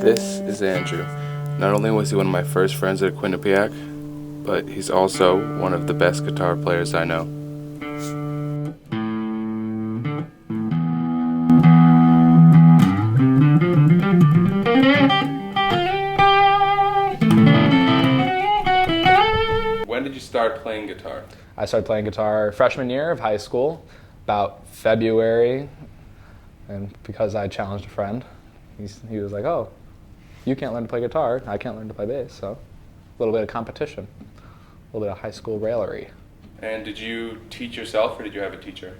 This is Andrew. Not only was he one of my first friends at Quinnipiac, but he's also one of the best guitar players I know. When did you start playing guitar? I started playing guitar freshman year of high school, about February, and because I challenged a friend, he was like, oh, you can't learn to play guitar, I can't learn to play bass, so a little bit of competition, a little bit of high school raillery. And did you teach yourself or did you have a teacher?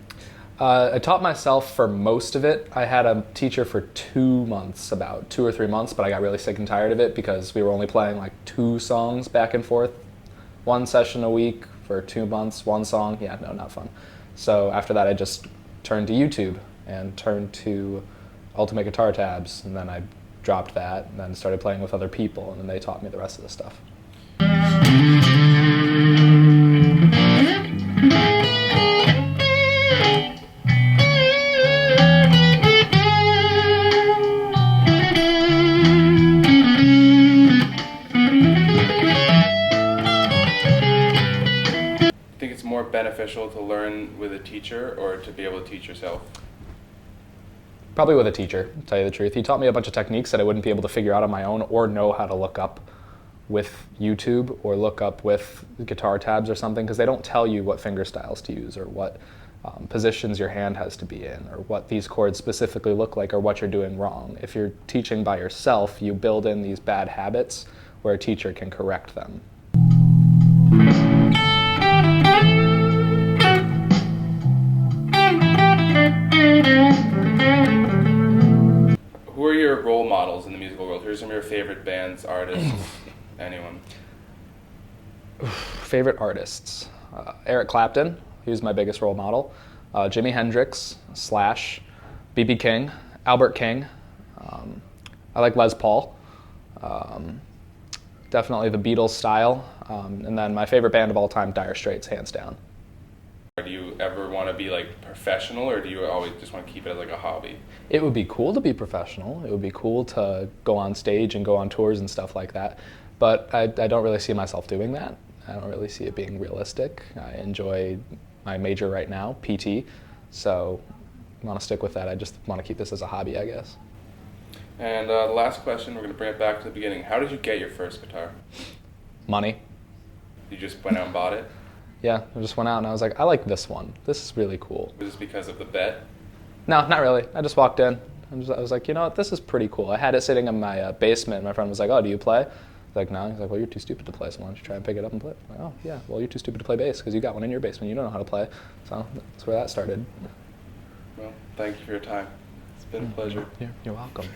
I taught myself for most of it. I had a teacher for 2 months, about 2 or 3 months, but I got really sick and tired of it because we were only playing like 2 songs back and forth, 1 session a week for 2 months, 1 song. Yeah, no, not fun. So after that I just turned to YouTube and turned to Ultimate Guitar Tabs, and then I dropped that and then started playing with other people, and then they taught me the rest of the stuff. Think it's more beneficial to learn with a teacher or to be able to teach yourself? Probably with a teacher, to tell you the truth. He taught me a bunch of techniques that I wouldn't be able to figure out on my own or know how to look up with YouTube or look up with guitar tabs or something, because they don't tell you what finger styles to use or what positions your hand has to be in or what these chords specifically look like or what you're doing wrong. If you're teaching by yourself, you build in these bad habits where a teacher can correct them. Who are your role models in the musical world? Who are some of your favorite bands, artists, anyone? Favorite artists? Eric Clapton, he was my biggest role model. Jimi Hendrix, Slash, B.B. King, Albert King. I like Les Paul. Definitely the Beatles style. And then my favorite band of all time, Dire Straits, hands down. Do you ever want to be like professional, or do you always just want to keep it as like a hobby? It would be cool to be professional. It would be cool to go on stage and go on tours and stuff like that. But I don't really see myself doing that. I don't really see it being realistic. I enjoy my major right now, PT, so I want to stick with that. I just want to keep this as a hobby, I guess. And the last question, we're going to bring it back to the beginning. How did you get your first guitar? Money. You just went out and bought it? Yeah, I just went out and I was like, I like this one. This is really cool. Was this because of the bet? No, not really. I just walked in. I was like, you know what, this is pretty cool. I had it sitting in my basement. My friend was like, oh, do you play? I was like, no. He's like, well, you're too stupid to play, so why don't you try and pick it up and play? I'm like, oh, yeah, well, you're too stupid to play bass because you got one in your basement. You don't know how to play. So that's where that started. Well, thank you for your time. It's been a pleasure. You're welcome.